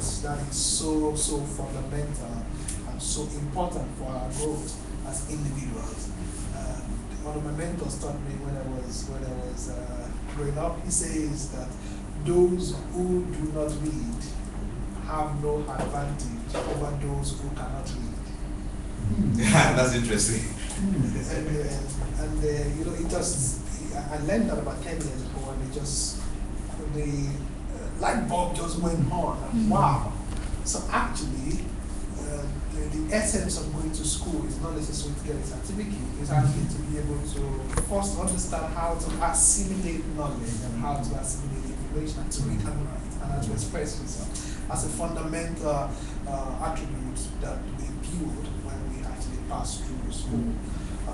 because that is so fundamental and so important for our growth as individuals. One of my mentors taught me when I was growing up. He says that those who do not read have no advantage over those who cannot read. Yeah, that's interesting. It just, I learned that about 10 years ago, and the light bulb just went on. And wow. So actually, the essence of going to school is not necessarily to get a certificate. It's actually to be able to first understand how to assimilate knowledge and how to assimilate information, and to read and write, and how to express yourself as a fundamental attribute that we build when we actually pass through school.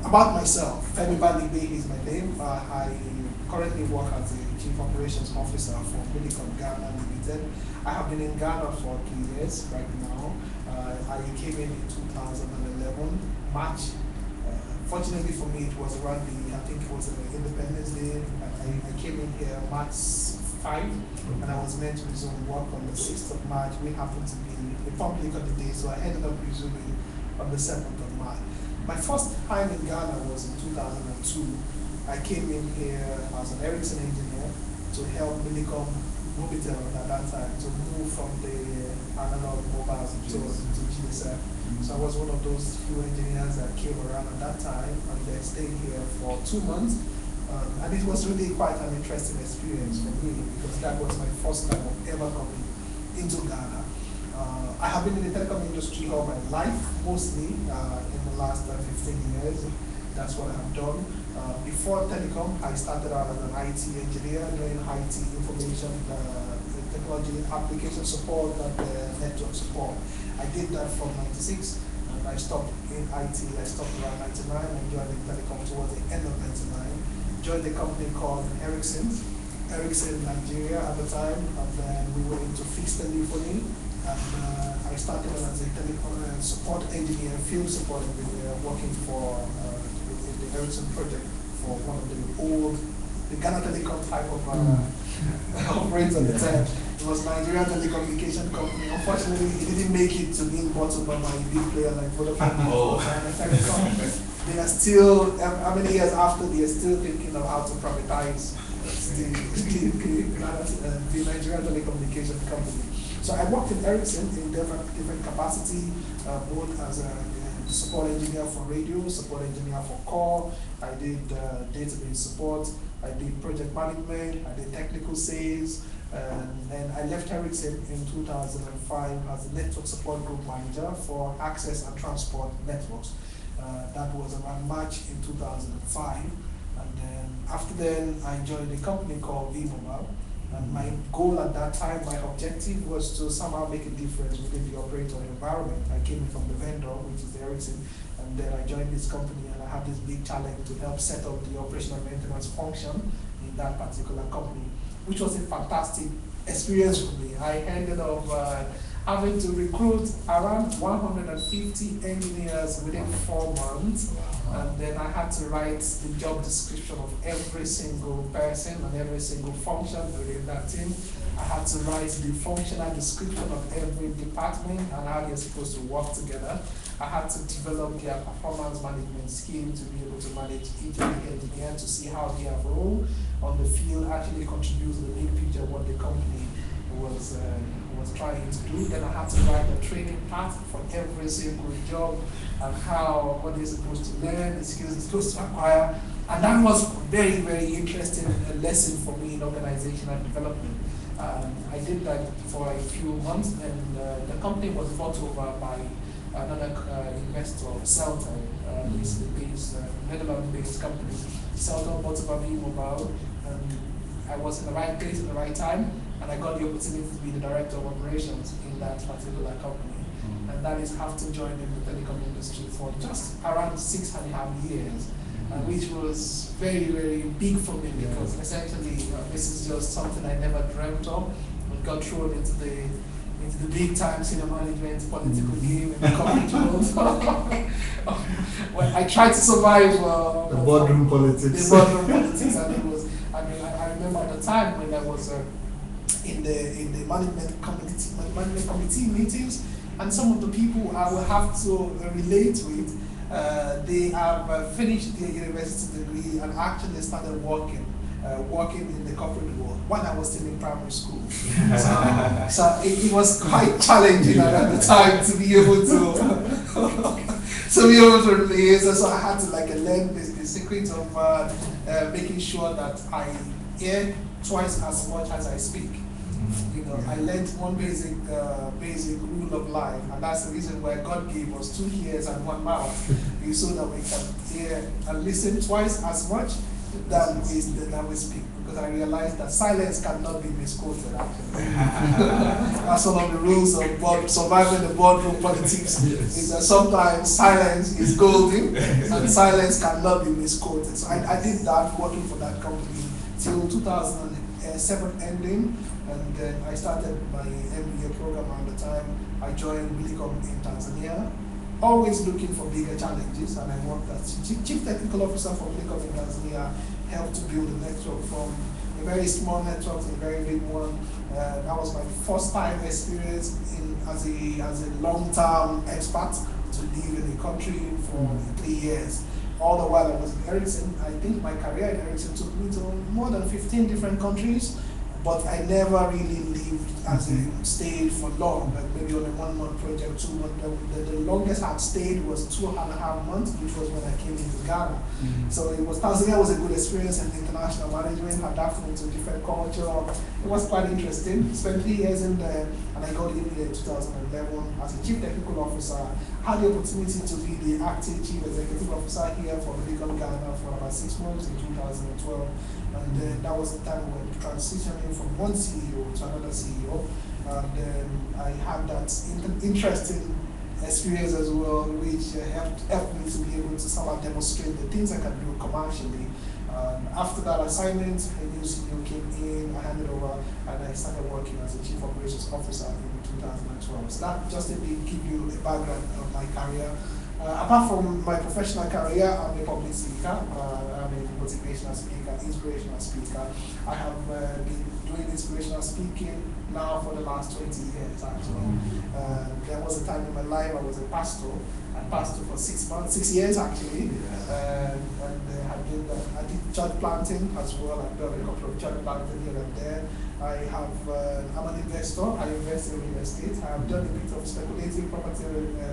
About myself, Femi Balibe is my name. I currently work as a Chief Operations Officer for Medicom Ghana Limited. I have been in Ghana for 3 years right now. I came in 2011, March. Fortunately for me, it was around I think it was Independence Day. I came in here March 5, and I was meant to resume work on the 6th of March. We happened to be a public holiday, so I ended up resuming on the 7th of March. My first time in Ghana was in 2002. I came in here as an Ericsson engineer to help Medicom Mobitel at that time to move from the analog mobiles to GSM. So I was one of those few engineers that came around at that time, and they stayed here for 2 months. And it was really quite an interesting experience for me, because that was my first time of ever coming into Ghana. I have been in the telecom industry all my life, mostly in the last 15 years. That's what I have done. Before telecom, I started out as an IT engineer, doing IT information technology application support and network support. I did that from 96, and I stopped in IT. I stopped around 99 and joined in telecom towards the end of 99. Joined a company called Ericsson Nigeria at the time, and then we went into fixed telephony. And I started as a telecom support engineer, field support engineer, working for the Ericsson project for one of the Ghana Telecom type of operator at the time. It was Nigeria Telecommunication Company. Unfortunately, it didn't make it to being bought over by a big player like Vodafone. They are still, how many years after, they are still thinking of how to privatize the Nigeria Telecommunication Company. So I worked in Ericsson in different capacity, both as a support engineer for radio, support engineer for core. I did database support. I did project management. I did technical sales. And then I left Ericsson in 2005 as a network support group manager for access and transport networks. That was around March in 2005. And then after then, I joined a company called V-Mobile. And my goal at that time, my objective was to somehow make a difference within the operator environment. I came from the vendor, which is Ericsson, and then I joined this company, and I had this big challenge to help set up the operational maintenance function in that particular company, which was a fantastic experience for me. I ended up having to recruit around 150 engineers within 4 months. And then I had to write the job description of every single person and every single function within that team. I had to write the functional description of every department and how they're supposed to work together. I had to develop their performance management scheme to be able to manage each and every engineer to see how their role on the field actually contributes to the big picture of what the company was trying to do. Then I had to write a training path for every single job and what they're supposed to learn, the skills they're supposed to acquire. And that was very, very interesting lesson for me in organizational development. I did that for a few months, and the company was bought over by another investor, Celtel, this Netherlands-based company. Celtel bought over V-Mobile, and I was in the right place at the right time, and I got the opportunity to be the director of operations in that particular company. And that is after joining the telecom industry for just around 6.5 years, which was very, very big for me, because essentially this is just something I never dreamt of. I got thrown into the big time senior management political game in the corporate world. Well, I tried to survive the boardroom politics. The boardroom politics, and it was. I remember at the time when I was in the management management committee meetings, and some of the people I will have to relate with, they have finished their university degree and actually started working in the corporate world when I was still in primary school. So it was quite challenging at the time to be able to relate. So I had to learn the secret of making sure that I hear twice as much as I speak. I learned one basic rule of life, and that's the reason why God gave us 2 ears and 1 mouth, so that we can hear and listen twice as much than we speak. Because I realized that silence cannot be misquoted. Actually, that's one of the rules of surviving the boardroom politics. Is that sometimes silence is golden, and silence cannot be misquoted. So I did that working for that company till 2007 ending. And then I started my MBA program at the time. I joined Wilicom in Tanzania, always looking for bigger challenges, and I worked as Chief Technical Officer for Wilicom in Tanzania, helped to build a network from a very small network to a very big one. That was my first time experience as a long-term expat to live in the country for 3 years. All the while I was in Ericsson, I think my career in Ericsson took me to more than 15 different countries. But I never really lived stayed for long, maybe on a 1 month project, 2 months. The longest I'd stayed was 2.5 months, which was when I came into Ghana. So Tanzania was a good experience in international management, adapting to different culture. It was quite interesting. Spent 3 years in there, and I got in there in 2011 as a chief technical officer. Had the opportunity to be the acting chief executive officer here for Wilicom Ghana for about 6 months in 2012. And then that was the time we were transitioning from one CEO to another CEO. And then I had that interesting experience as well, which helped me to be able to somehow demonstrate the things I can do commercially. After that assignment, a new CEO came in, I handed over, and I started working as a Chief Operations Officer in 2012. So that just to give you a background of my career. Apart from my professional career, I'm a public speaker, I'm a motivational speaker, inspirational speaker. I have been doing inspirational speaking now for the last 20 years actually. There was a time in my life I was a pastor. I pastored for 6 years actually. I did church planting as well. I've done a couple of church planting here and there. I'm an investor. I invest in real estate. I have done a bit of speculative property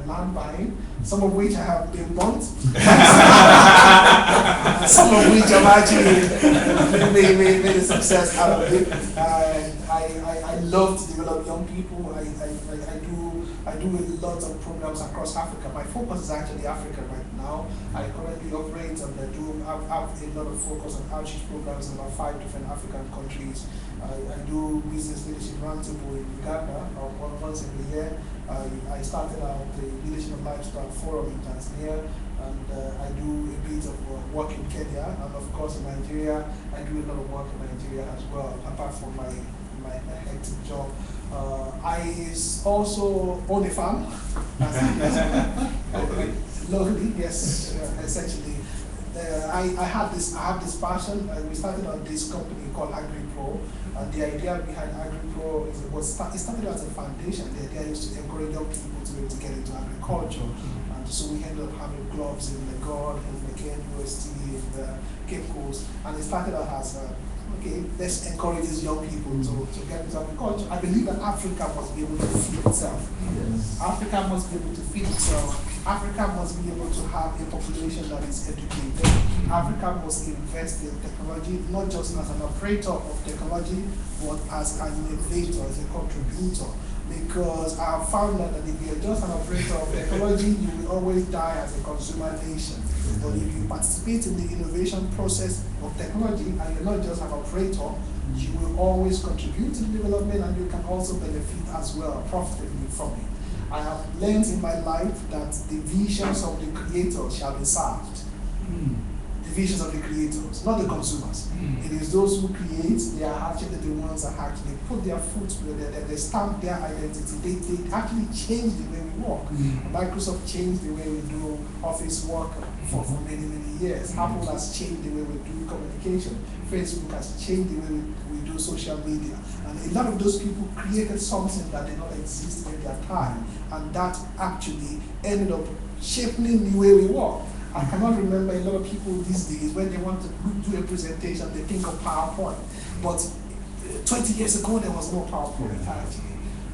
land buying, some of which I have been bought, some of which I've actually made a success out of it. I love to develop young people. I do a lot of programs across Africa. My focus is actually Africa right now. I currently operate and have a lot of focus on outreach programs in about 5 different African countries. I do business leadership roundtable in Uganda once every year. I started out the Leadership of Lifestyle Forum in Tanzania, and I do a bit of work in Kenya, and of course in Nigeria. I do a lot of work in Nigeria as well, apart from my hectic job. I also own a farm. Locally, yes, essentially. I have this passion. We started on this company called AgriPro, and the idea behind AgriPro it started as a foundation. The idea is to encourage young people to be able to get into agriculture, and so we ended up having clubs in the God, in the KNUST, in the Cape Coast, and it started out as okay, let's encourage these young people to get into agriculture. I believe that Africa must be able to feed itself. Yes. Africa must be able to feed itself. Africa must be able to have a population that is educated. Africa must invest in technology, not just as an operator of technology, but as an innovator, as a contributor. Because I have found that if you're just an operator of technology, you will always die as a consumer nation. But if you participate in the innovation process of technology and you're not just an operator, you will always contribute to the development and you can also benefit as well profitably from it. I have learned in my life that the visions of the creators shall be served. The visions of the creators, not the consumers. It is those who create, they are actually the ones that actually put their foot where they stamp their identity. They actually change the way we work. Microsoft changed the way we do office work for many, many years. Apple has changed the way we do communication. Facebook has changed the way we do social media. And a lot of those people created something that did not exist in their time, and that actually ended up shaping the way we work. I cannot remember a lot of people these days when they want to do a presentation, they think of PowerPoint. But 20 years ago, there was no PowerPoint actually.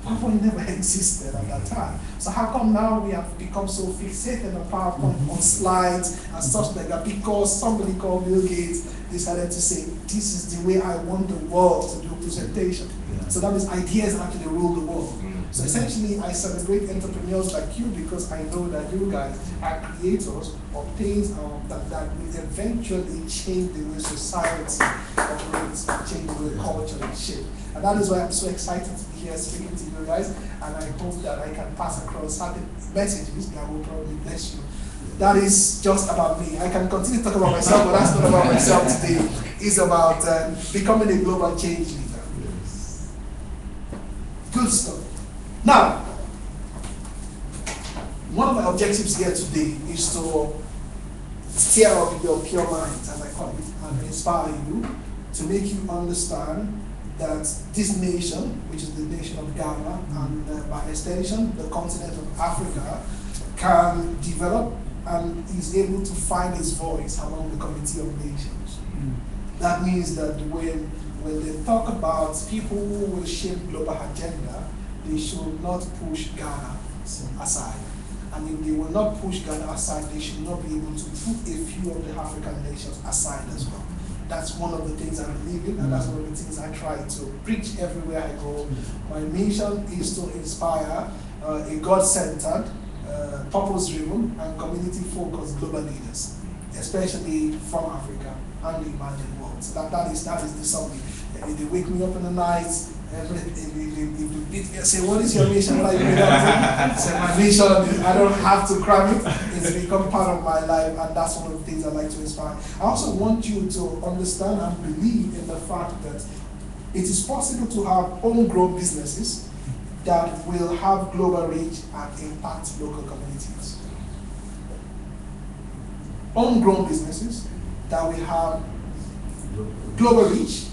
PowerPoint never existed at that time. So how come now we have become so fixated on PowerPoint, on slides and stuff like that? Because somebody called Bill Gates decided to say, this is the way I want the world to do presentation. So that means ideas actually rule the world. So essentially, I celebrate entrepreneurs like you because I know that you guys are creators of things that will eventually change the way society operates, change the way culture is shaped. And that is why I'm so excited to be here speaking to you guys, and I hope that I can pass across certain messages that will probably bless you. That is just about me. I can continue to talk about myself, but that's not about myself today. It's about becoming a global change leader. Good stuff. Now, one of my objectives here today is to stir up your pure minds, as I call it, and inspire you to make you understand that this nation, which is the nation of Ghana, and by extension, the continent of Africa, can develop and is able to find its voice among the community of nations. That means that when they talk about people who will shape global agenda, they should not push Ghana aside. And if they will not push Ghana aside, they should not be able to put a few of the African nations aside as well. That's one of the things I believe in, and that's one of the things I try to preach everywhere I go. My mission is to inspire a God-centered, purpose-driven, and community-focused global leaders, especially from Africa and the emerging world. So that is the summary. If they wake me up in the night, if you beat me and say, what is your mission? What are you doing? Say, my mission, I don't have to cram it. It's become part of my life, and that's one of the things I like to inspire. I also want you to understand and believe in the fact that it is possible to have homegrown businesses that will have global reach and impact local communities. Homegrown businesses that will have global reach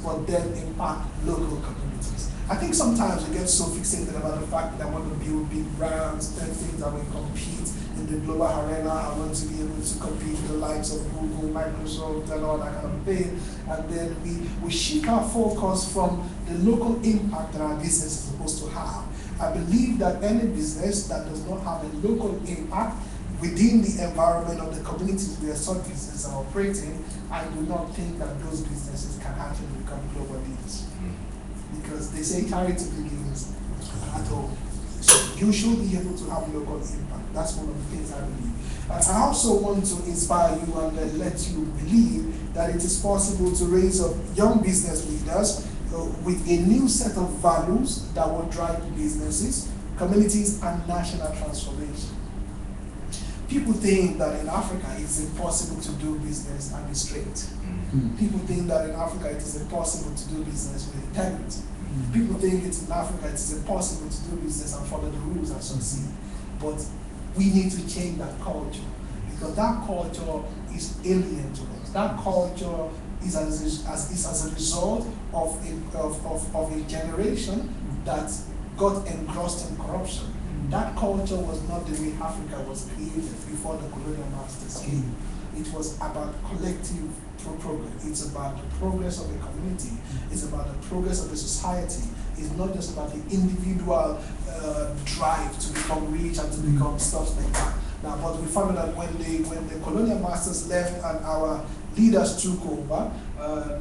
but then impact local communities. I think sometimes we get so fixated about the fact that I want to build big brands, then things that will compete in the global arena. I want to be able to compete with the likes of Google, Microsoft, and all that kind of thing. And then we shift our focus from the local impact that our business is supposed to have. I believe that any business that does not have a local impact within the environment of the communities where such businesses are operating, I do not think that those businesses can actually become global leaders. Because they say charity begins at home. So you should be able to have local impact. That's one of the things I believe. And I also want to inspire you and let you believe that it is possible to raise up young business leaders with a new set of values that will drive businesses, communities, and national transformation. People think that in Africa it's impossible to do business and be straight. People think that in Africa it is impossible to do business with integrity. People think in Africa it is impossible to do business and follow the rules and succeed. But we need to change that culture, because that culture is alien to us. That culture is as a result of a generation that got engrossed in corruption. That culture was not the way Africa was created before the colonial masters came. It was about collective progress. It's about the progress of a community. It's about the progress of a society. It's not just about the individual drive to become rich and to become stuff like that. Now, but we found that when the colonial masters left and our leaders took over,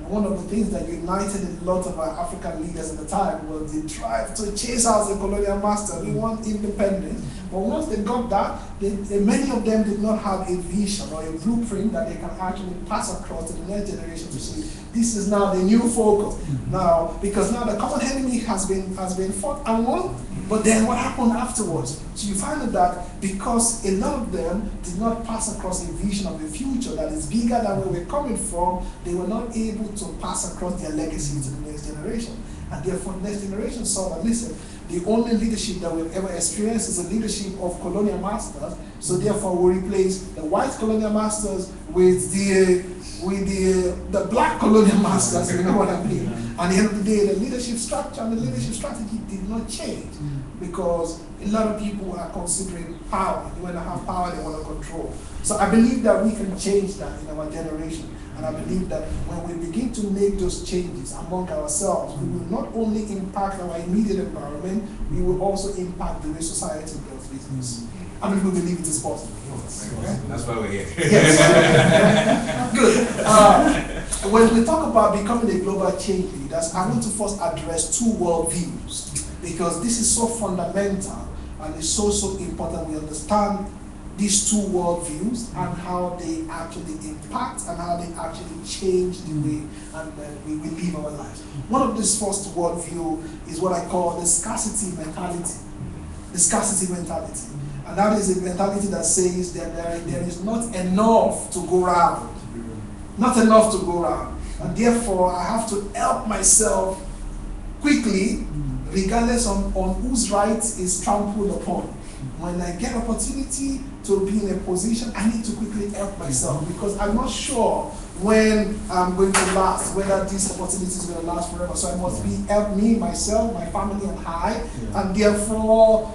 one of the things that united a lot of our African leaders at the time was the drive to chase out the colonial master. We want independence. But once they got that, many of them did not have a vision or a blueprint that they can actually pass across to the next generation to see this is now the new focus. Now, because now the common enemy has been fought and won, but then what happened afterwards? So you find that because a lot of them did not pass across a vision of a future that is bigger than where we're coming from, they were not able to pass across their legacy to the next generation. And therefore, the next generation saw that, listen, the only leadership that we've ever experienced is the leadership of colonial masters. So therefore, we replace the white colonial masters with the black colonial masters. You know what I mean? At the end of the day, the leadership structure and the leadership strategy did not change because a lot of people are considering power. When they have power, they want to control. So I believe that we can change that in our generation. And I believe that when we begin to make those changes among ourselves, we will not only impact our immediate environment, we will also impact the way society does business. I mean, we believe it is possible. Okay? That's why we're here. Yes. Good. When we talk about becoming a global change leaders, I want to first address two worldviews because this is so fundamental and it's so important we understand these two worldviews and how they actually impact and how they actually change the way we live our lives. One of this first worldview is what I call the scarcity mentality. The scarcity mentality. And that is a mentality that says that there is not enough to go around. Not enough to go around. And therefore, I have to help myself quickly, regardless on whose right is trampled upon. When I get opportunity to be in a position, I need to quickly help myself because I'm not sure when I'm going to last, whether this opportunity is going to last forever. So I must help me, myself, my family, and I. And therefore,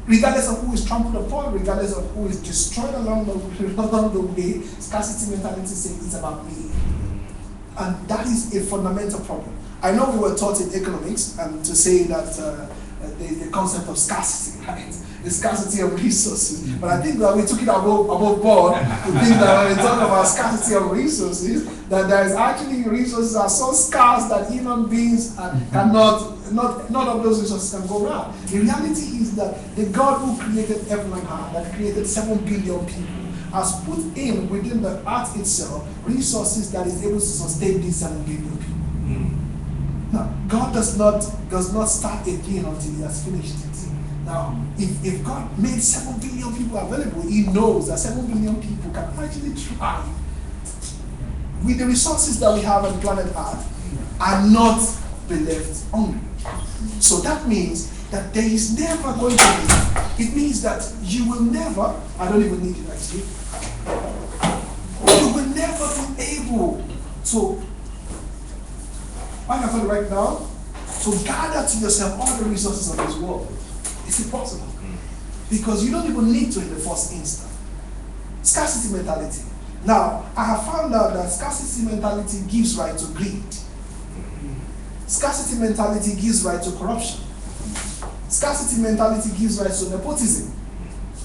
regardless of who is trampled upon, regardless of who is destroyed along the way, scarcity mentality says it's about me. And that is a fundamental problem. I know we were taught in economics and to say that the concept of scarcity, right? The scarcity of resources. But I think that we took it above board to think that when we talk about scarcity of resources, that there is actually resources are so scarce that human beings cannot, none of those resources can go around. The reality is that the God who created heaven and earth, that created 7 billion people, has put in within the earth itself resources that is able to sustain these 7 billion people. Now, God does not start again until He has finished it. Now, if God made 7 billion people available, He knows that 7 billion people can actually try with the resources that we have on planet Earth and not be left hungry. So that means that there is never going to be, it means that you will never, I don't even need it actually, you will never be able to, why not put it right now, to gather to yourself all the resources of this world. It's impossible. Because you don't even need to in the first instance. Scarcity mentality. Now, I have found out that scarcity mentality gives rise to greed. Scarcity mentality gives rise to corruption. Scarcity mentality gives rise to nepotism.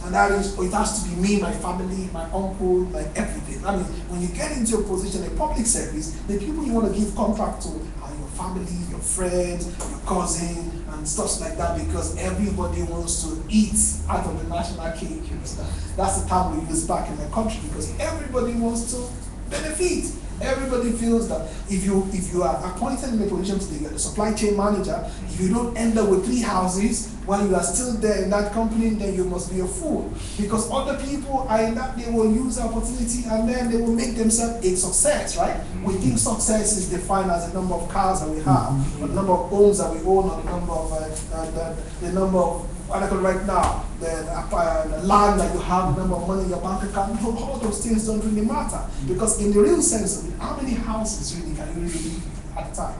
And that is, it has to be me, my family, my uncle, my everything. I mean, when you get into a position, a public service, the people you want to give contract to are your family, your friends, your cousin, and stuff like that, because everybody wants to eat out of the national cake, you understand? That's the term we use back in the country, because everybody wants to benefit. Everybody feels that if you are appointed in a position today, you're the supply chain manager, if you don't end up with 3 houses while you are still there in that company, then you must be a fool. Because other people are in that, they will use the opportunity and then they will make themselves a success, right? We think success is defined as the number of cars that we have, or the number of homes that we own, or the number of what I call right now, the land that you have, the number of money in your bank account. All those things don't really matter. Because in the real sense of it, how many houses really can you really live at a time?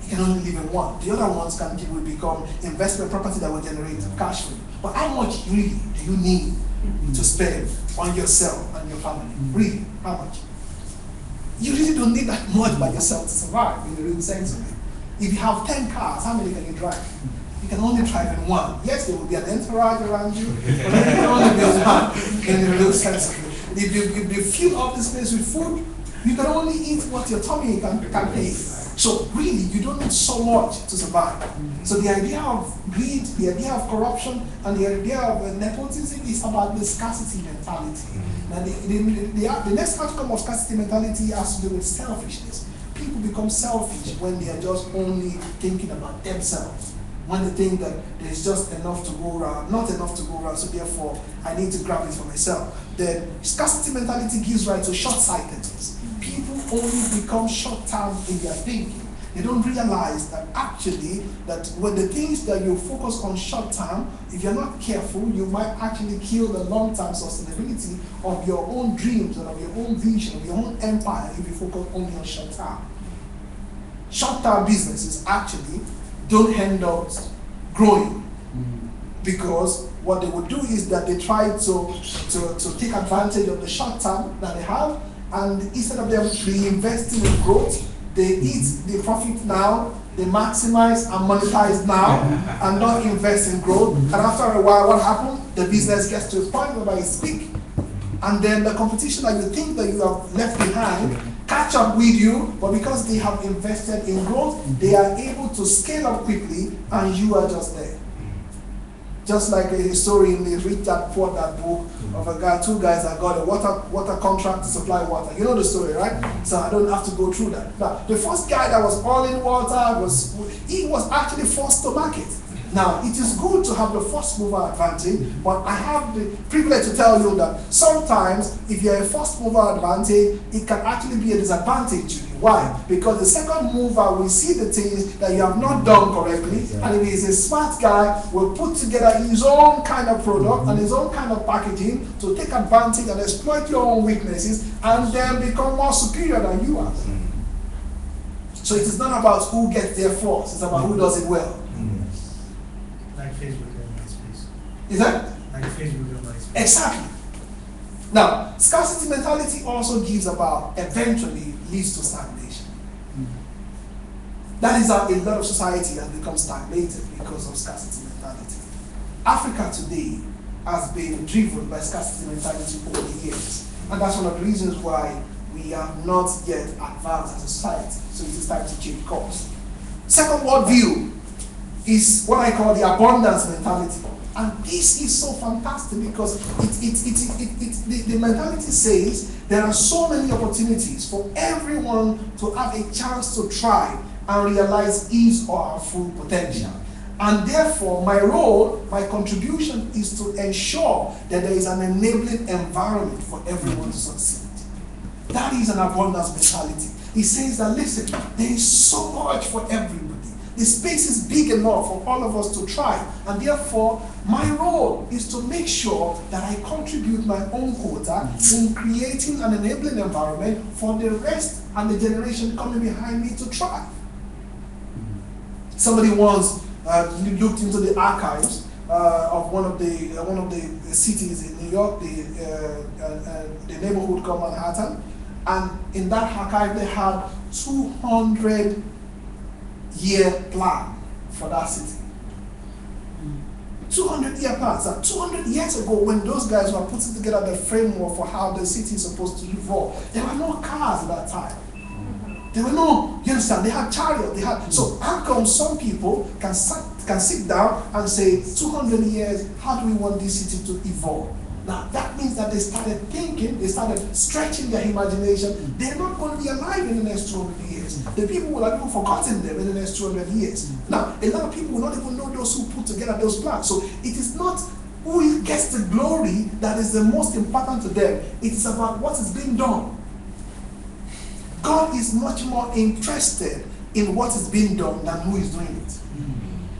You can only live in one. The other ones will become investment property that will generate cash flow. But how much really do you need to spend on yourself and your family? Really, how much? You really don't need that much by yourself to survive in the real sense of it. If you have 10 cars, how many can you drive? You can only drive in one. Yes, there will be an entourage around you, but you can only be one in the real sense of it. If you fill up the space with food, you can only eat what your tummy can pay. So really, you don't need so much to survive. So the idea of greed, the idea of corruption, and the idea of nepotism is about the scarcity mentality. Now the next outcome of scarcity mentality has to do with selfishness. People become selfish when they are just only thinking about themselves. When they think that there's just enough to go around, not enough to go around, so therefore I need to grab it for myself. The scarcity mentality gives rise to short-sightedness. People only become short-term in their thinking. They don't realize that actually, that when the things that you focus on short-term, if you're not careful, you might actually kill the long-term sustainability of your own dreams and of your own vision, of your own empire, if you focus only on short-term. short-term businesses actually don't end up growing, because what they would do is that they try to take advantage of the short term that they have, and instead of them reinvesting in growth, they eat the profit now, they maximize and monetize now, and not invest in growth. And after a while, what happens? The business gets to a point where it's big, and then the competition that you think that you have left behind catch up with you, but because they have invested in growth, they are able to scale up quickly, and you are just there. Just like a historian, they read that Poor Dad book of a guy, two guys that got a water contract to supply water. You know the story, right? So I don't have to go through that. Now, the first guy that was all in water was actually forced to market. Now, it is good to have the first mover advantage, but I have the privilege to tell you that sometimes if you're a first mover advantage, it can actually be a disadvantage to you. Why? Because the second mover will see the things that you have not done correctly, and if he's a smart guy, will put together his own kind of product and his own kind of packaging to take advantage and exploit your own weaknesses, and then become more superior than you are. So it is not about who gets there first, it's about who does it well. Like Facebook and MySpace. Is that? Like Facebook and MySpace. Exactly. Now, scarcity mentality also gives about, eventually leads to stagnation. That is how a lot of society has become stagnated because of scarcity mentality. Africa today has been driven by scarcity mentality over the years. And that's one of the reasons why we have not yet advanced as a society. So it is time to change course. Second world view is what I call the abundance mentality. And this is so fantastic because the mentality says there are so many opportunities for everyone to have a chance to try and realize his or her full potential. And therefore, my role, my contribution is to ensure that there is an enabling environment for everyone to succeed. That is an abundance mentality. It says that, listen, there is so much for everybody. The space is big enough for all of us to try, and therefore my role is to make sure that I contribute my own quota in creating an enabling environment for the rest and the generation coming behind me to try. Somebody once looked into the archives of one of the cities in New York, the neighborhood called Manhattan, and in that archive they had 200-year plan for that city. 200-year plan. So 200 years ago, when those guys were putting together the framework for how the city is supposed to evolve, there were no cars at that time. There were no, you understand, they had chariots, they had, so how come some people can sit down and say, 200 years, how do we want this city to evolve? Now, that means that they started thinking, they started stretching their imagination. They're not going to be alive in the next 200 years. The people will have even forgotten them in the next 200 years. Now, a lot of people will not even know those who put together those plans. So it is not who gets the glory that is the most important to them. It is about what is being done. God is much more interested in what is being done than who is doing it.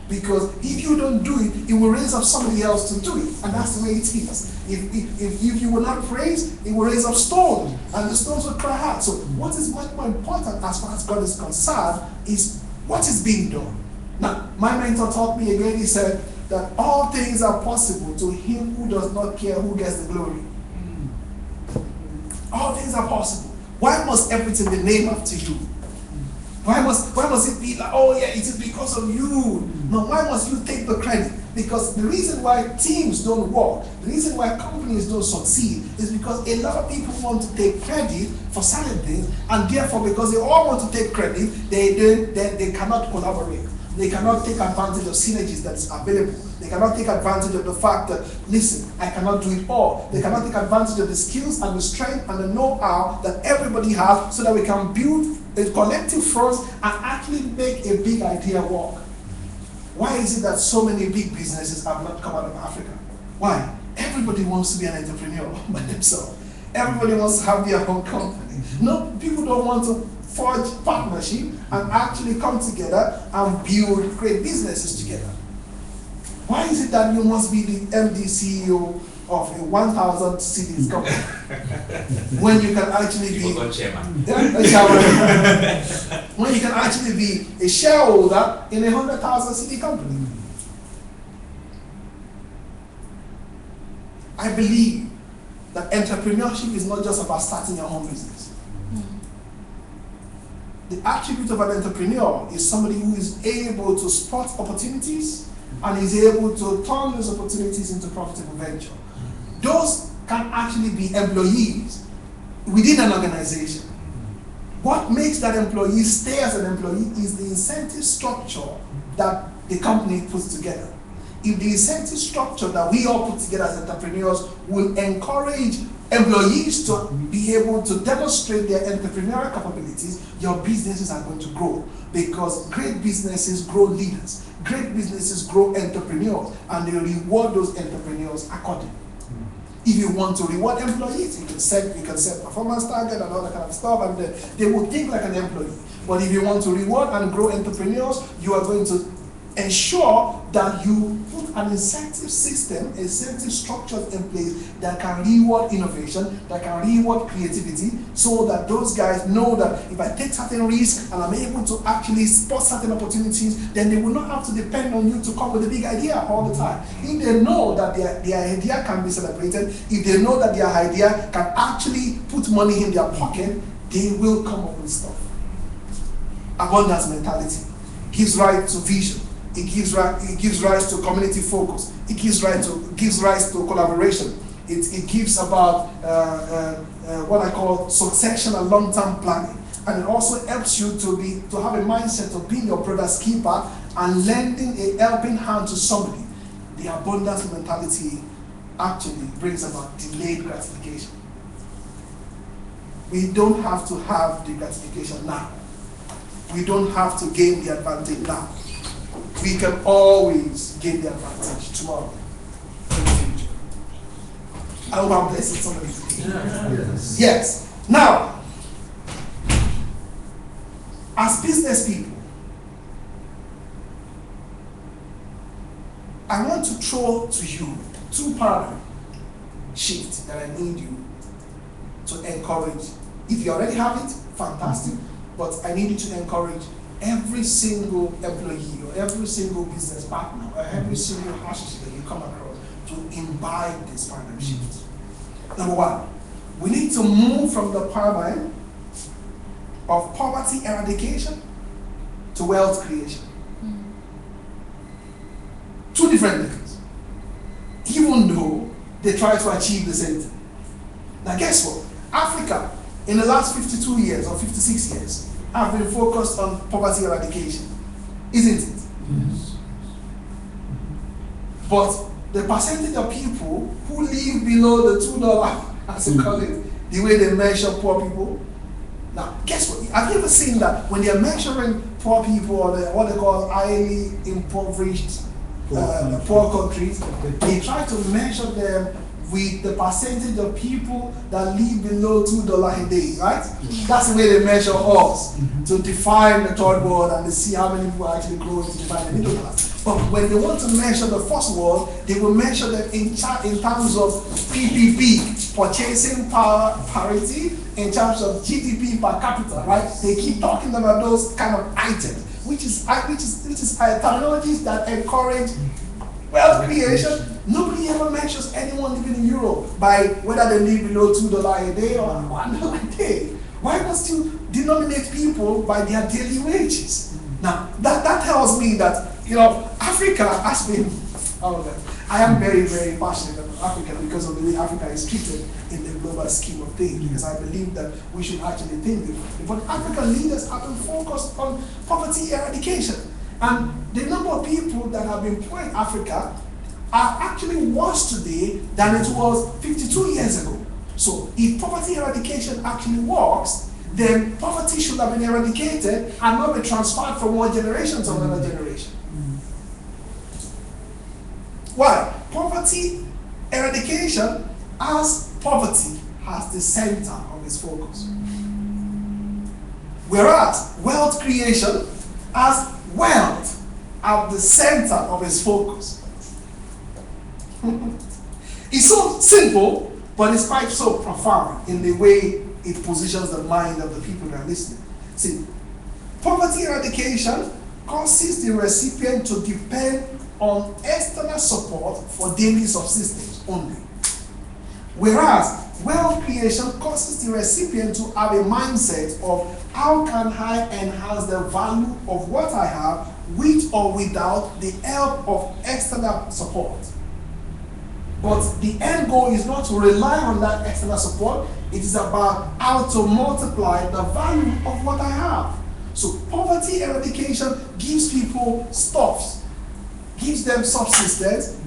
Because if you don't do it, He will raise up somebody else to do it. And that's the way it is. If you will not praise, He will raise up stones, and the stones will cry out. So what is much more important as far as God is concerned is what is being done. Now, my mentor taught me again, he said that all things are possible to him who does not care who gets the glory. All things are possible. Why must everything be named after you? Why must it be like, oh yeah, it is because of you? No, why must you take the credit? Because the reason why teams don't work, the reason why companies don't succeed is because a lot of people want to take credit for certain things, and therefore because they all want to take credit, they cannot collaborate. They cannot take advantage of synergies that is available. They cannot take advantage of the fact that, listen, I cannot do it all. They cannot take advantage of the skills and the strength and the know-how that everybody has so that we can build a collective force and actually make a big idea work. Why is it that so many big businesses have not come out of Africa? Why? Everybody wants to be an entrepreneur by themselves. Everybody wants to have their own company. No, people don't want to forge partnership and actually come together and build great businesses together. Why is it that you must be the MD, CEO of a 1,000 cities company. When you can actually You be forgot chairman. a shareholder. When you can actually be a shareholder in a 100,000 city company. I believe that entrepreneurship is not just about starting your own business. The attribute of an entrepreneur is somebody who is able to spot opportunities and is able to turn those opportunities into profitable venture. Those can actually be employees within an organization. What makes that employee stay as an employee is the incentive structure that the company puts together. If the incentive structure that we all put together as entrepreneurs will encourage employees to be able to demonstrate their entrepreneurial capabilities, your businesses are going to grow, because great businesses grow leaders, great businesses grow entrepreneurs, and they reward those entrepreneurs accordingly. If you want to reward employees, you can set performance target and all that kind of stuff, and they will think like an employee. But if you want to reward and grow entrepreneurs, you are going to ensure that you put an incentive system, incentive structures in place that can reward innovation, that can reward creativity, so that those guys know that if I take certain risks and I'm able to actually spot certain opportunities, then they will not have to depend on you to come with a big idea all the time. If they know that their idea can be celebrated, if they know that their idea can actually put money in their pocket, they will come up with stuff. Abundance mentality gives rise to vision. It gives rise to community focus. It gives rise to collaboration. It gives about what I call succession and long-term planning. And it also helps you to have a mindset of being your brother's keeper and lending a helping hand to somebody. The abundance mentality actually brings about delayed gratification. We don't have to have the gratification now. We don't have to gain the advantage now. We can always gain the advantage tomorrow in the future. I hope I'm blessing somebody today. Yes. Now, as business people, I want to throw to you two paradigm shifts that I need you to encourage. If you already have it, fantastic. But I need you to encourage every single employee or every single business partner or every single associate that you come across to imbibe this paradigm shift. Number one, we need to move from the paradigm of poverty eradication to wealth creation. Two different things, even though they try to achieve the same thing. Now guess what? Africa, in the last 52 years or 56 years, have been focused on poverty eradication, isn't it? Yes. But the percentage of people who live below the $2, as we call it, the way they measure poor people. Now, guess what? Have you ever seen that when they're measuring poor people, or what they call highly impoverished poor countries, they try to measure them with the percentage of people that live below $2 a day, right? That's the way they measure us to define the third world and to see how many people actually grow to define the middle class. But when they want to measure the first world, they will measure them in terms of PPP, purchasing power parity, in terms of GDP per capita, right? They keep talking about those kind of items, which is terminologies that encourage wealth creation. Nobody ever mentions anyone living in Europe by whether they live below $2 a day or $1 a day. Why must you denominate people by their daily wages? Now, that tells me that, Africa has been, I am very, very passionate about Africa because of the way Africa is treated in the global scheme of things, because I believe that we should actually think differently. But African leaders have been focused on poverty eradication. And the number of people that have been poor in Africa are actually worse today than it was 52 years ago. So if poverty eradication actually works, then poverty should have been eradicated and not be transferred from one generation to another generation. Why? Poverty eradication as poverty has the center of its focus. Whereas wealth creation as wealth at the center of its focus. It's so simple, but it's quite so profound in the way it positions the mind of the people that are listening. See, poverty eradication causes the recipient to depend on external support for daily subsistence only. Whereas wealth creation causes the recipient to have a mindset of how can I enhance the value of what I have with or without the help of external support. But the end goal is not to rely on that external support. It is about how to multiply the value of what I have. So poverty eradication gives people stuffs, gives them subsistence,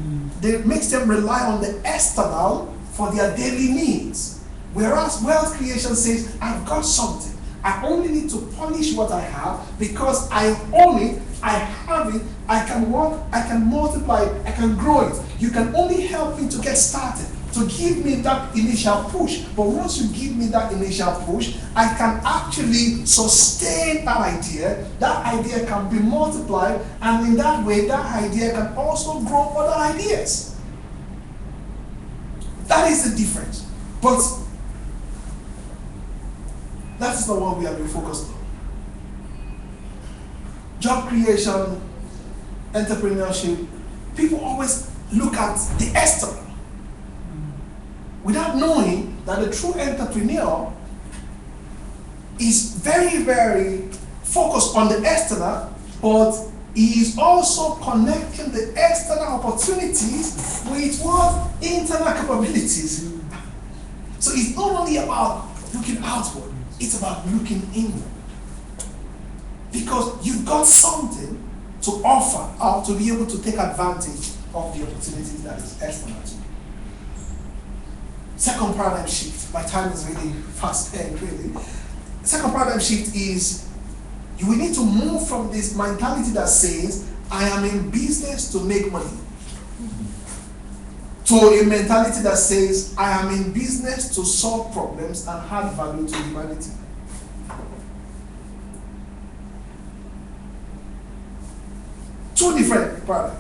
it makes them rely on the external for their daily needs. Whereas wealth creation says, I've got something. I only need to polish what I have because I own it, I have it, I can work, I can multiply it, I can grow it. You can only help me to get started, to give me that initial push. But once you give me that initial push, I can actually sustain that idea. That idea can be multiplied, and in that way, that idea can also grow other ideas. That is the difference. But that is not what we have been focused on. Job creation, entrepreneurship, people always look at the external without knowing that the true entrepreneur is very, very focused on the external, but he is also connecting the external opportunities with what? Internal capabilities. So it's not only about looking outward, it's about looking inward. Because you've got something to offer or to be able to take advantage of the opportunities that is external to you. Second paradigm shift. My time is really fast spent, really. Second paradigm shift is you will need to move from this mentality that says, I am in business to make money, to a mentality that says, I am in business to solve problems and add value to humanity. Two different paradigms.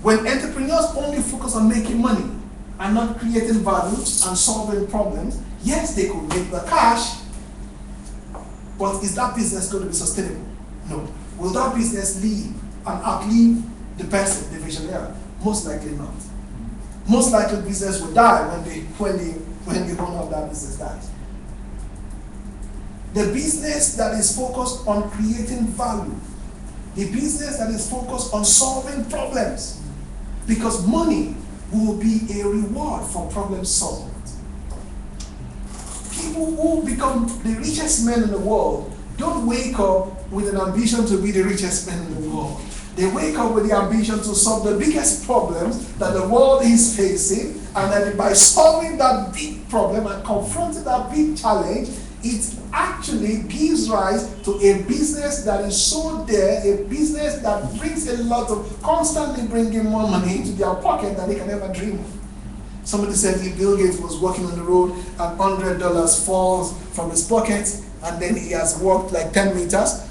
When entrepreneurs only focus on making money and not creating value and solving problems, yes, they could make the cash, but is that business going to be sustainable? No. Will that business live and outlive the person, the visionary? Most likely not. Most likely business will die when the owner of that business dies. The business that is focused on creating value, the business that is focused on solving problems, because money will be a reward for problem solved. People who become the richest men in the world don't wake up with an ambition to be the richest men in the world. They wake up with the ambition to solve the biggest problems that the world is facing, and that by solving that big problem and confronting that big challenge, it actually gives rise to a business that is so there, a business that brings a lot of, constantly bringing more money into their pocket than they can ever dream of. Somebody said if Bill Gates was walking on the road and $100 falls from his pocket, and then he has walked like 10 meters,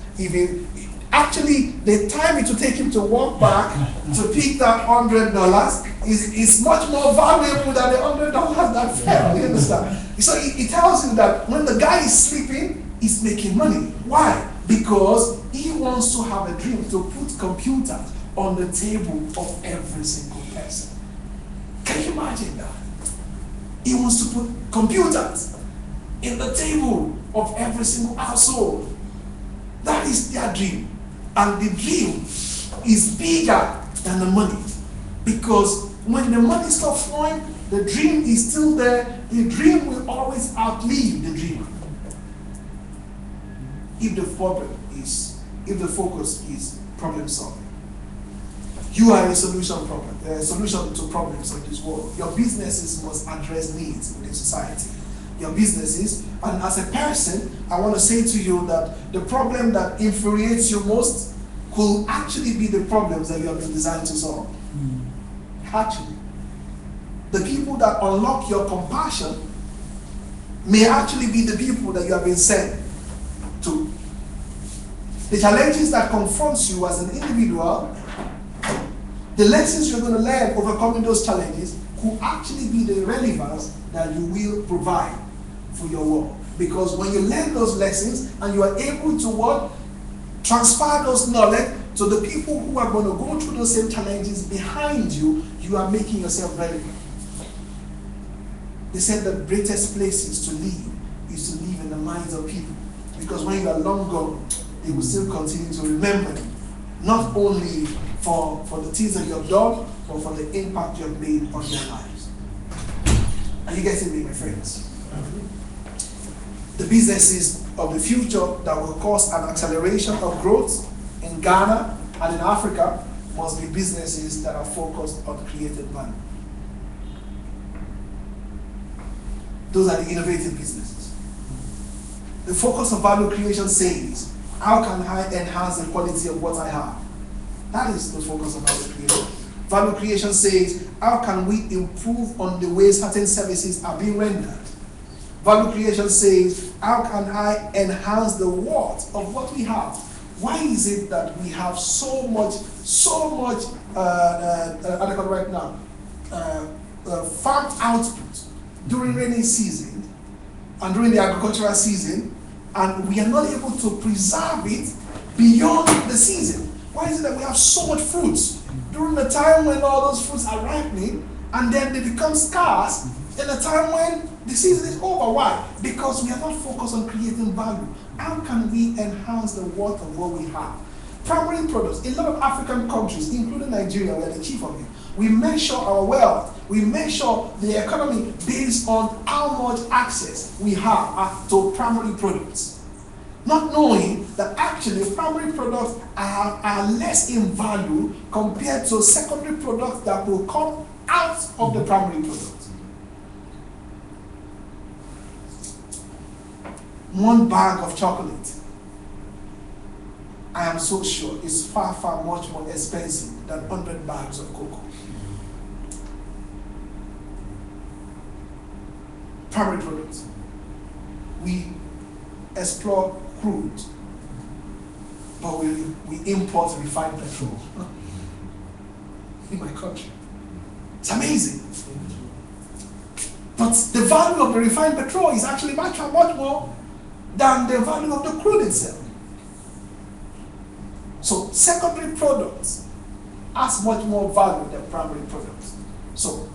actually the time it will take him to walk back to pick that $100 is much more valuable than the $100 that fell. You understand? So it tells you that when the guy is sleeping, he's making money. Why? Because he wants to have a dream to put computers on the table of every single person. Can you imagine that? He wants to put computers in the table of every single household. That is their dream. And the dream is bigger than the money. Because when the money stops flowing, the dream is still there. The dream will always outlive the dreamer. If the focus is problem solving. You are a solution to problems of this world. Your businesses must address needs in the society. Your businesses, and as a person, I want to say to you that the problem that infuriates you most could actually be the problems that you have been designed to solve. Actually. The people that unlock your compassion may actually be the people that you have been sent to. The challenges that confronts you as an individual, the lessons you're going to learn overcoming those challenges could actually be the relevance that you will provide for your work. Because when you learn those lessons and you are able to what? Transfer those knowledge to the people who are going to go through those same challenges behind you, you are making yourself relevant. They said the greatest places to live is to live in the minds of people. Because when you are long gone, they will still continue to remember you. Not only for the things that you have done, but for the impact you have made on their lives. Are you getting me, my friends? The businesses of the future that will cause an acceleration of growth in Ghana and in Africa must be businesses that are focused on creating value. Those are the innovative businesses. The focus on value creation says, how can I enhance the quality of what I have? That is the focus of value creation. Value creation says, how can we improve on the way certain services are being rendered? Value creation says, how can I enhance the worth of what we have? Why is it that we have so much, right now, farm output during rainy season and during the agricultural season, and we are not able to preserve it beyond the season? Why is it that we have so much fruits during the time when all those fruits are ripening, and then they become scarce in the time when the season is over? Why? Because we are not focused on creating value. How can we enhance the worth of what we have? Primary products. A lot of African countries, including Nigeria, where the chief of it, we measure our wealth, we measure the economy based on how much access we have to primary products. Not knowing that actually primary products are less in value compared to secondary products that will come out of the primary product. One bag of chocolate, I am so sure, is far much more expensive than 100 bags of cocoa. Primary products. We explore crude, but we import refined petrol in my country. It's amazing. But the value of the refined petrol is actually much more than the value of the crude itself. So secondary products has much more value than primary products. So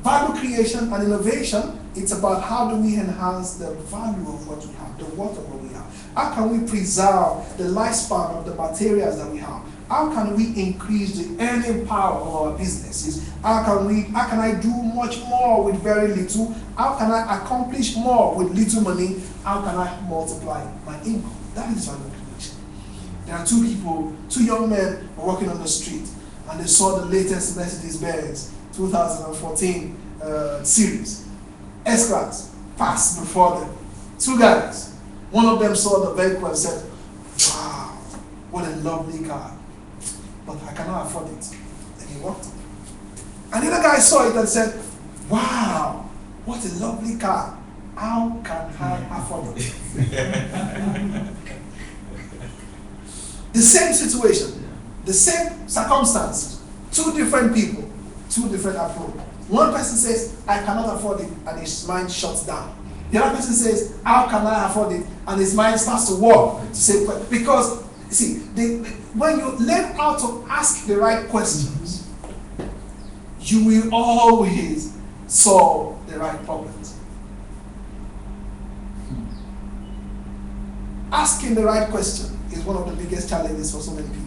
value creation and innovation, it's about how do we enhance the value of what we have, the worth of what we have. How can we preserve the lifespan of the materials that we have? How can we increase the earning power of our businesses? How can I do much more with very little? How can I accomplish more with little money? How can I multiply my income? That is value creation. There are two young men walking on the street, and they saw the latest Mercedes-Benz 2014 series. S-Class passed before them. Two guys. One of them saw the vehicle and said, wow, what a lovely car. But I cannot afford it. And he walked. And the other guy saw it and said, wow, what a lovely car. How can I afford it? The same situation, the same circumstance, two different people, two different approaches. One person says, I cannot afford it, and his mind shuts down. The other person says, how can I afford it? And his mind starts to work. Because, see, when you learn how to ask the right questions, you will always solve the right problems. Asking the right question is one of the biggest challenges for so many people.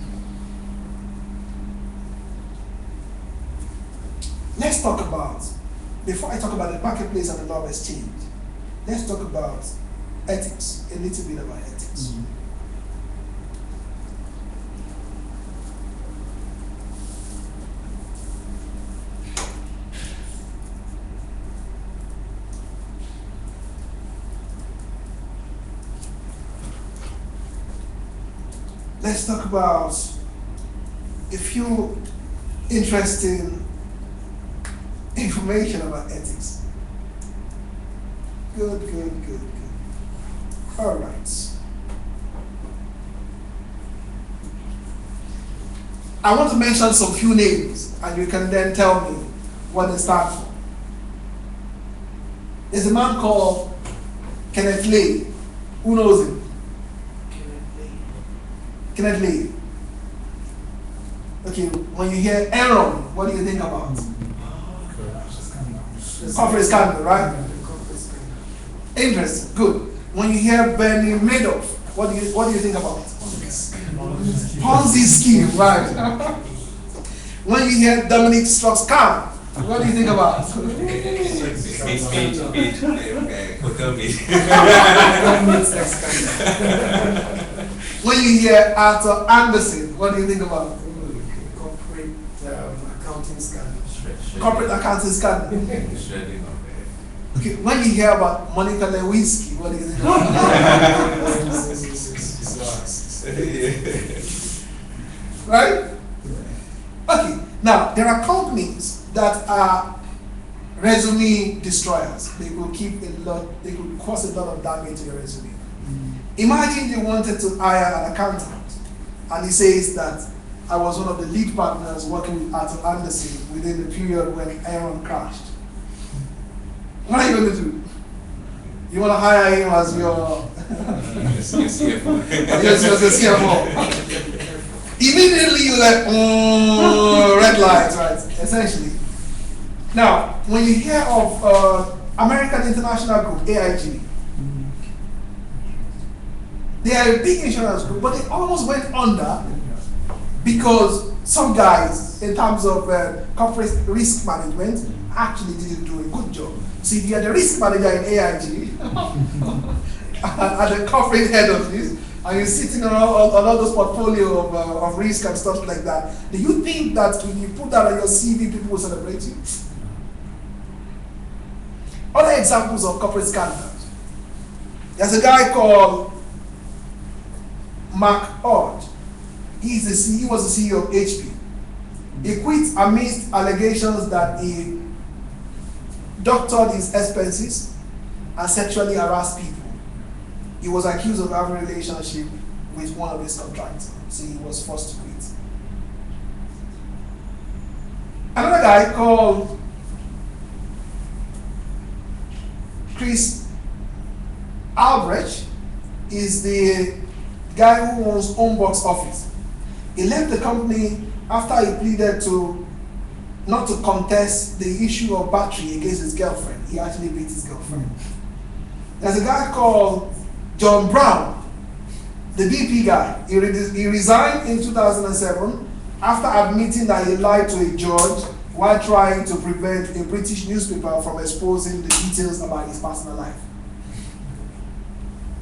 Let's talk about, before I talk about the marketplace and the law of exchange, let's talk about ethics, a little bit about ethics. Mm-hmm. Let's talk about a few interesting information about ethics. Good. All right. I want to mention some few names, and you can then tell me what they stand for. There's a man called Kenneth Lay. Who knows him? Kenneth Lay. Okay, when you hear Aaron, what do you think about? Corporate scandal, right? Interesting, good. When you hear Bernie Madoff, what do you think about? Ponzi scheme, right? When you hear Dominic Strauss-Kahn, what do you think about? When you hear Arthur Anderson, what do you think about? Corporate accounting scandal. Corporate accounting scandal. Okay, when you hear about Monica Lewinsky, what do you think about? Right? Okay, now there are companies that are resume destroyers. They could they could cause a lot of damage to your resume. Imagine you wanted to hire an accountant and he says that I was one of the lead partners working with Arthur Anderson within the period when Aaron crashed. What are you going to do? You want to hire him as your CFO. Yes, as the CFO. Immediately you're like, red lights, right? Essentially. Now, when you hear of American International Group, AIG, they are a big insurance group, but they almost went under because some guys, in terms of corporate risk management, actually didn't do a good job. So if you are the risk manager in AIG, at the corporate head office, and you're sitting on all those portfolio of risk and stuff like that, do you think that when you put that on your CV, people will celebrate you? Other examples of corporate scandals. There's a guy called Mark Hodge. He was the CEO of HP. He quit amidst allegations that he doctored his expenses and sexually harassed people. He was accused of having a relationship with one of his contractors, so he was forced to quit. Another guy called Chris Albrecht is the guy who owns Homebox office. He left the company after he pleaded not to contest the issue of battery against his girlfriend. He actually beat his girlfriend. There's a guy called John Brown, the BP guy. He resigned in 2007 after admitting that he lied to a judge while trying to prevent a British newspaper from exposing the details about his personal life.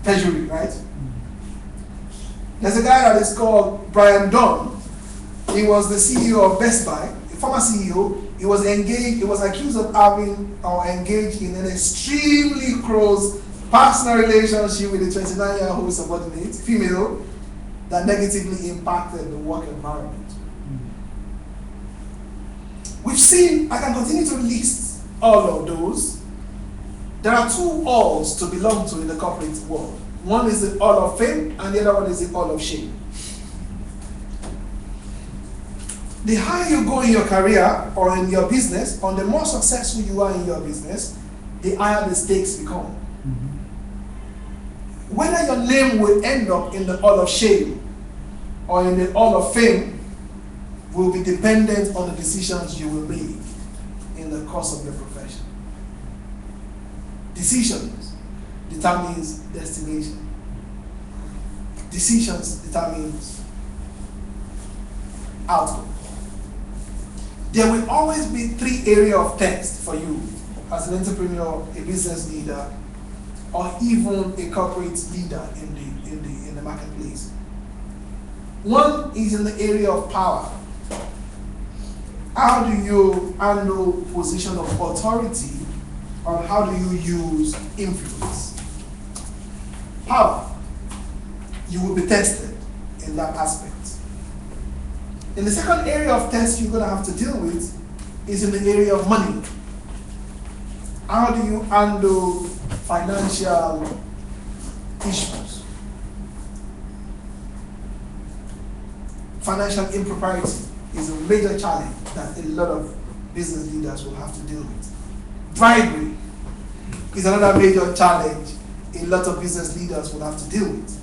Perjury, right? There's a guy that is called Brian Dunn. He was the CEO of Best Buy, a former CEO. He was accused of having or engaged in an extremely close personal relationship with a 29-year-old subordinate, female, that negatively impacted the work environment. We've seen, I can continue to list all of those. There are two halls to belong to in the corporate world. One is the hall of fame, and the other one is the hall of shame. The higher you go in your career or in your business, or the more successful you are in your business, the higher the stakes become. Whether your name will end up in the hall of shame or in the hall of fame will be dependent on the decisions you will make in the course of your profession. Decisions determines destination. Decisions determines outcome. There will always be three areas of test for you as an entrepreneur, a business leader, or even a corporate leader in the marketplace. One is in the area of power. How do you handle position of authority, or how do you use influence? Power. You will be tested in that aspect. In the second area of test you're going to have to deal with is in the area of money. How do you handle financial issues? Financial impropriety is a major challenge that a lot of business leaders will have to deal with. Bribery is another major challenge a lot of business leaders will have to deal with.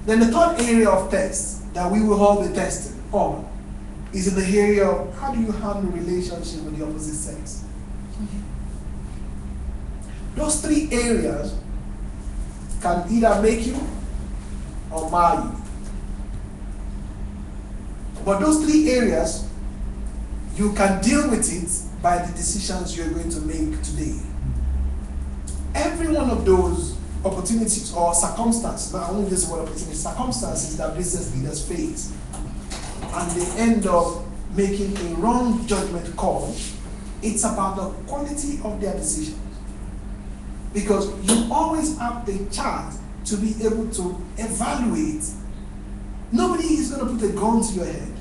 Then the third area of test that we will all be tested on is in the area of how do you handle relationship with the opposite sex. Those three areas can either make you or mar you. But those three areas, you can deal with it by the decisions you're going to make today. Every one of those opportunities or circumstances, now I won't use the word opportunities, circumstances that business leaders face, and they end up making a wrong judgment call, it's about the quality of their decisions. Because you always have the chance to be able to evaluate. Nobody is going to put a gun to your head.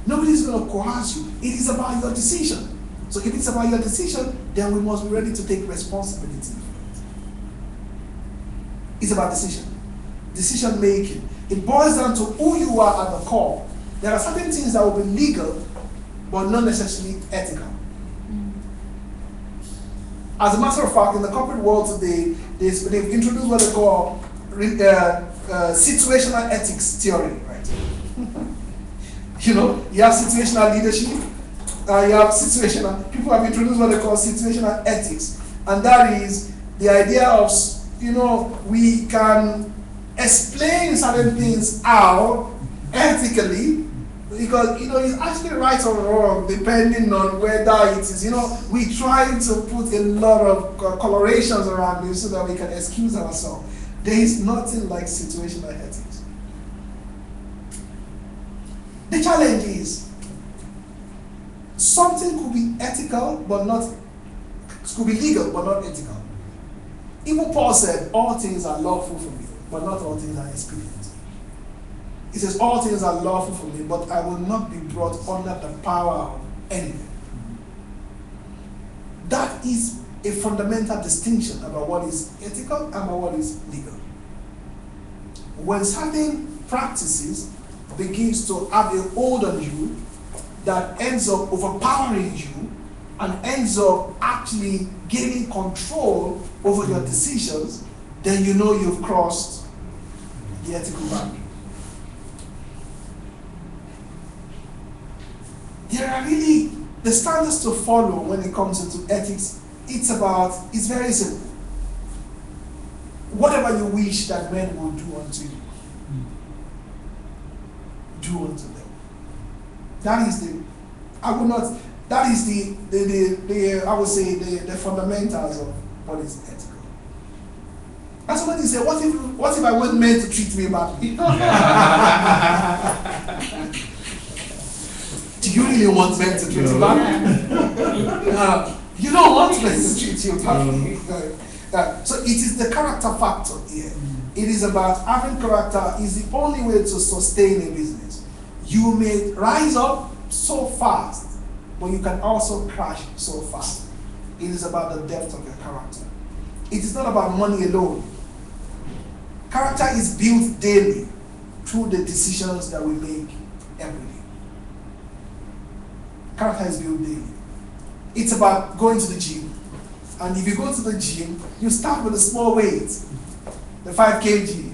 Nobody is going to coerce you. It is about your decision. So if it's about your decision, then we must be ready to take responsibility. It's about decision making. It boils down to who you are at the core. There are certain things that will be legal, but not necessarily ethical. As a matter of fact, in the corporate world today, they've introduced what they call situational ethics theory, right? You know, you have situational leadership, you have situational, people have introduced what they call situational ethics. And that is the idea of, you know, we can explain certain things out ethically, because, you know, it's actually right or wrong depending on whether it is, you know, we try to put a lot of colorations around it so that we can excuse ourselves. There is nothing like situational ethics. The challenge is something could be ethical but not, could be legal but not ethical. Even Paul said, all things are lawful for me, but not all things are expedient. He says, all things are lawful for me, but I will not be brought under the power of anything. That is a fundamental distinction about what is ethical and about what is legal. When certain practices begins to have a hold on you that ends up overpowering you and ends up actually gaining control over your decisions, then you know you've crossed the ethical boundary. There are really the standards to follow when it comes into ethics. It's very simple. Whatever you wish that men will do unto you, do unto them. That is I would say the fundamentals of what is ethical. And somebody say, what if I want men to treat me badly? Do you really want men to treat you badly? You don't want men to treat you badly. So it is the character factor here. It is about having character is the only way to sustain a business. You may rise up so fast, but you can also crash so fast. It is about the depth of your character. It is not about money alone. Character is built daily through the decisions that we make every day. Character is built daily. It's about going to the gym. And if you go to the gym, you start with a small weight, the 5 kg.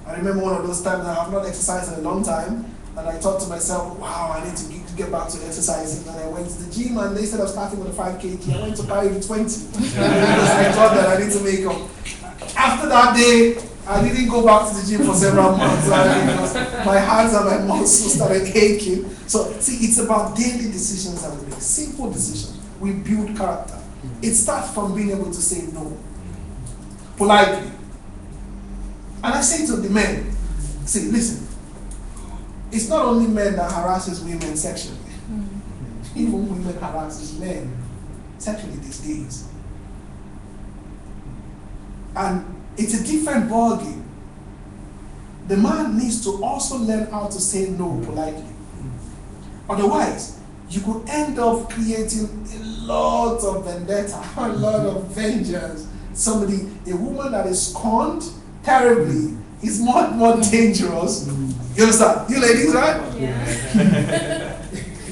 I remember one of those times I have not exercised in a long time, and I thought to myself, wow, I need to get back to exercising. And I went to the gym, and instead of starting with a 5 kg, I went to carry the 20. Because I thought that I need to make up. After that day, I didn't go back to the gym for several months. Because my hands and my muscles started aching. So, see, it's about daily decisions that we make, simple decisions. We build character. It starts from being able to say no, politely. And I say to the men, see, listen, it's not only men that harasses women sexually. Even women harasses men sexually these days. And it's a different ballgame. The man needs to also learn how to say no politely. Otherwise, you could end up creating a lot of vendetta, a lot of vengeance. A woman that is scorned terribly is much more dangerous. You understand? You ladies, right? Yeah.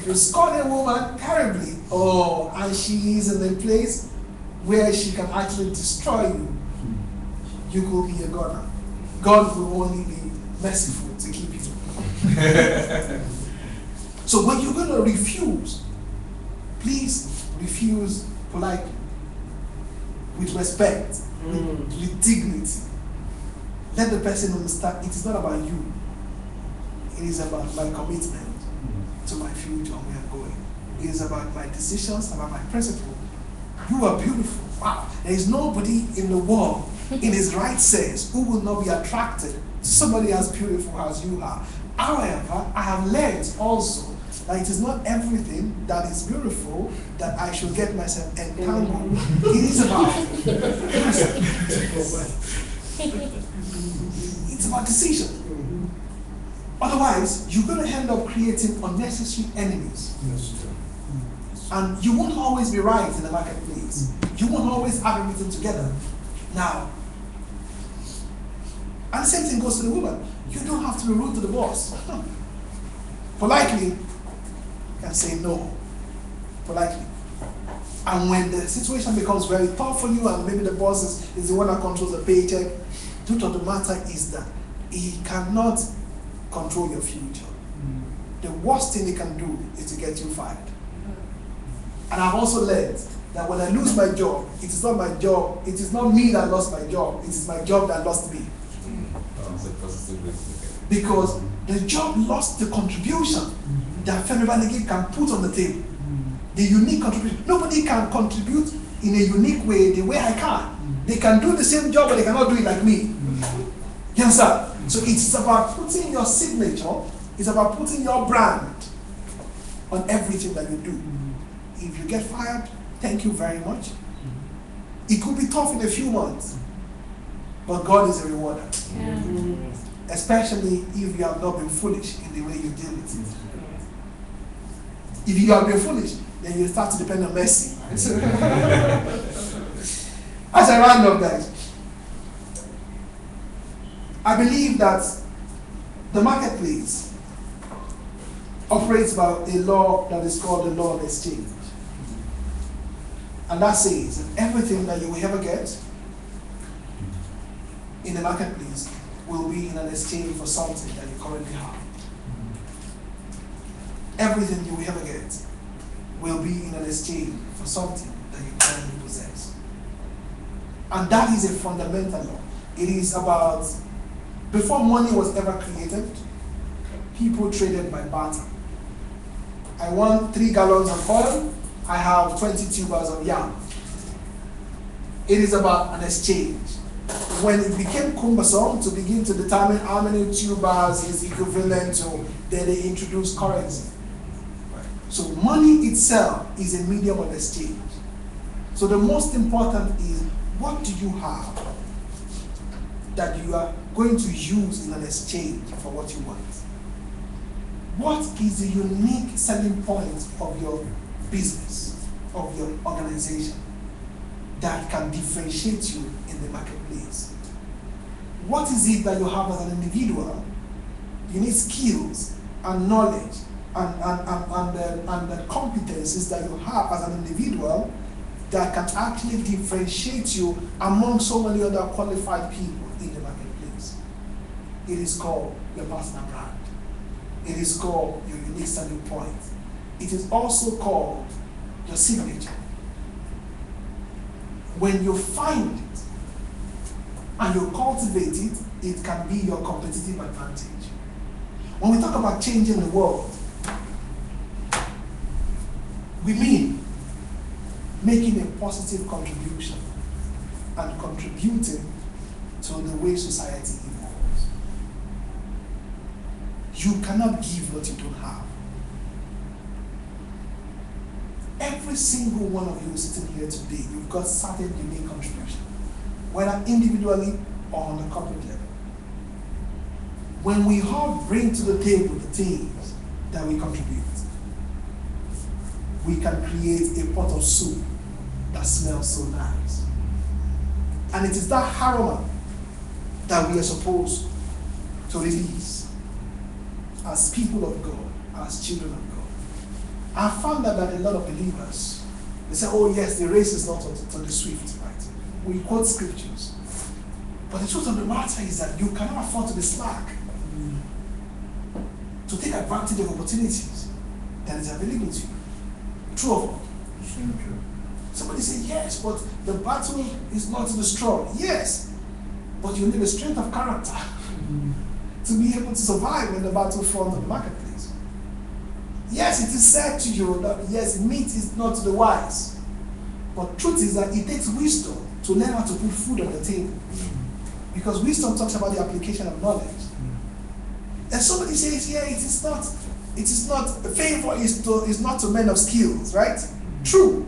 you scorn a woman terribly, and she is in a place where she can actually destroy you, you could be a goner. God will only be merciful to keep you. So when you're going to refuse, please refuse politely, with respect, with dignity. Let the person understand it is not about you. It is about my commitment to my future and where I'm going. It is about my decisions, about my principle. You are beautiful. Wow. There is nobody in the world in his right sense who will not be attracted to somebody as beautiful as you are. However, I have learned also that it is not everything that is beautiful that I should get myself entangled. It is about it's about decision. Otherwise, you're going to end up creating unnecessary enemies. And you won't always be right in the marketplace. You won't always have everything together. Now, and the same thing goes to the woman. You don't have to be rude to the boss. Politely, you can say no. Politely. And when the situation becomes very tough for you and maybe the boss is the one that controls the paycheck, the truth of the matter is that he cannot control your future. The worst thing he can do is to get you fired. And I've also learned that when I lose my job, it is not my job, it is not me that lost my job, it is my job that lost me. Because the job lost the contribution that Femi Banegi can put on the table. The unique contribution. Nobody can contribute in a unique way the way I can. They can do the same job, but they cannot do it like me. You understand? So it's about putting your signature, it's about putting your brand on everything that you do. If you get fired, thank you very much. It could be tough in a few months, but God is a rewarder. Yeah. Especially if you have not been foolish in the way you deal with it. If you have been foolish, then you start to depend on mercy. As I round up, guys, I believe that the marketplace operates by a law that is called the law of exchange. And that says that everything that you will ever get in the marketplace will be in an exchange for something that you currently have. Everything you will ever get will be in an exchange for something that you currently possess. And that is a fundamental law. It is about, before money was ever created, people traded by barter. I want 3 gallons of oil, I have 20 tubers of yam. It is about an exchange. When it became cumbersome to begin to determine how many tubers is equivalent to, then they introduced currency. So money itself is a medium of exchange. So the most important is, what do you have that you are going to use in an exchange for what you want? What is the unique selling point of your business, of your organization, that can differentiate you in the marketplace? What is it that you have as an individual? You need skills and knowledge and the competencies that you have as an individual that can actually differentiate you among so many other qualified people in the marketplace. It is called your personal brand. It is called your unique selling point. It is also called your signature. When you find it and you cultivate it, it can be your competitive advantage. When we talk about changing the world, we mean making a positive contribution and contributing to the way society evolves. You cannot give what you don't have. Every single one of you sitting here today, you've got certain unique contribution, whether individually or on the corporate level. When we all bring to the table the things that we contribute, we can create a pot of soup that smells so nice. And it is that aroma that we are supposed to release as people of God, as children of God. I found that a lot of believers, they say, oh yes, the race is not to the swift, right? We quote scriptures. But the truth of the matter is that you cannot afford to be slack, to take advantage of opportunities that is available to you. True or false? Somebody say, yes, but the battle is not the strong. Yes, but you need a strength of character to be able to survive in the battlefront of the marketplace. Yes, it is said to you that, yes, meat is not to the wise. But truth is that it takes wisdom to learn how to put food on the table. Because wisdom talks about the application of knowledge. And somebody says, yeah, it is not, favor is not to men of skills, right? True.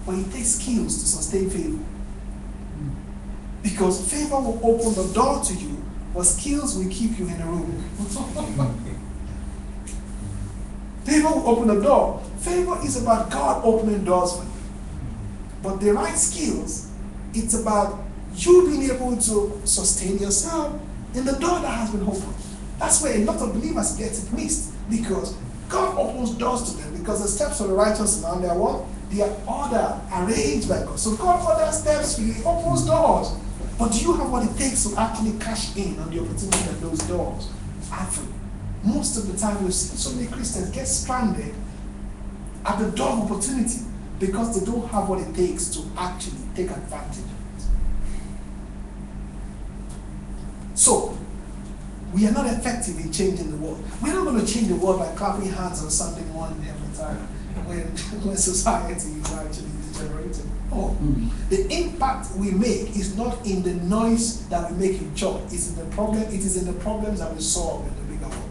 But it takes skills to sustain favor. Because favor will open the door to you, but skills will keep you in the room. Favor will open the door. Favor is about God opening doors for you. But the right skills, it's about you being able to sustain yourself in the door that has been opened. That's where a lot of believers get it missed, because God opens doors to them, because the steps of the righteous man, they are what? They are ordered, arranged by God. So God orders steps for you, He opens doors. But do you have what it takes to actually cash in on the opportunity that those doors are for you? Most of the time we've seen so many Christians get stranded at the door of opportunity because they don't have what it takes to actually take advantage of it. So, we are not effective in changing the world. We're not going to change the world by clapping hands on Sunday morning every time when society is actually degenerating. Oh, the impact we make is not in the noise that we make in church. It's in the problem. It is in the problems that we solve in the bigger world.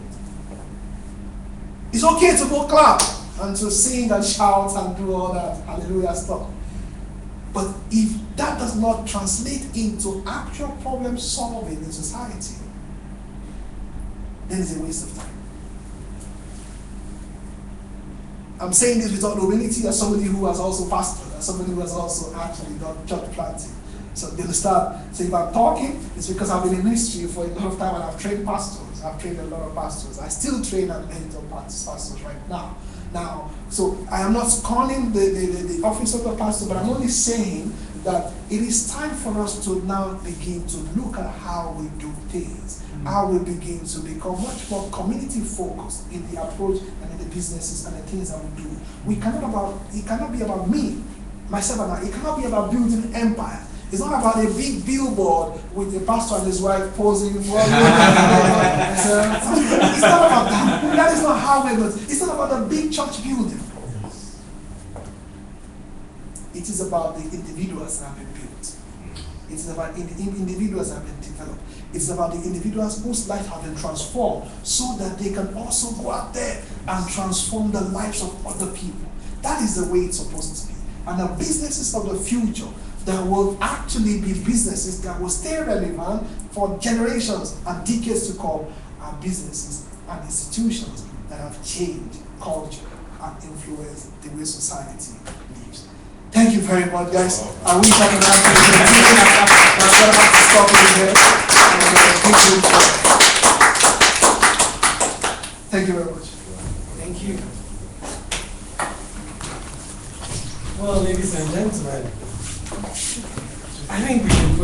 It's okay to go clap and to sing and shout and do all that hallelujah stuff. But if that does not translate into actual problem solving in society, then it's a waste of time. I'm saying this without humility as somebody who has also pastored, as somebody who has also actually done church planting. So you understand? So if I'm talking, it's because I've been in ministry for a lot of time and I've trained pastors. I've trained a lot of pastors. I still train and mentor pastors right now. So I am not scorning the office of the pastor, but I'm only saying that it is time for us to now begin to look at how we do things, how we begin to become much more community focused in the approach and in the businesses and the things that we do. It cannot be about me, myself and I. It cannot be about building an empire. It's not about a big billboard with a pastor and his wife posing. It's not about that. That is not how we're going. It's not about a big church building. It is about the individuals that have been built. It is about individuals that have been developed. It's about the individuals whose lives have been transformed so that they can also go out there and transform the lives of other people. That is the way it's supposed to be. And the businesses of the future that will actually be businesses that will stay relevant for generations and decades to come are businesses and institutions that have changed culture and influenced the way society lives. Thank you very much, guys. I wish I could answer but I'm going to have to stop it here. Thank you very much. Thank you. Well, ladies and gentlemen, I think we can put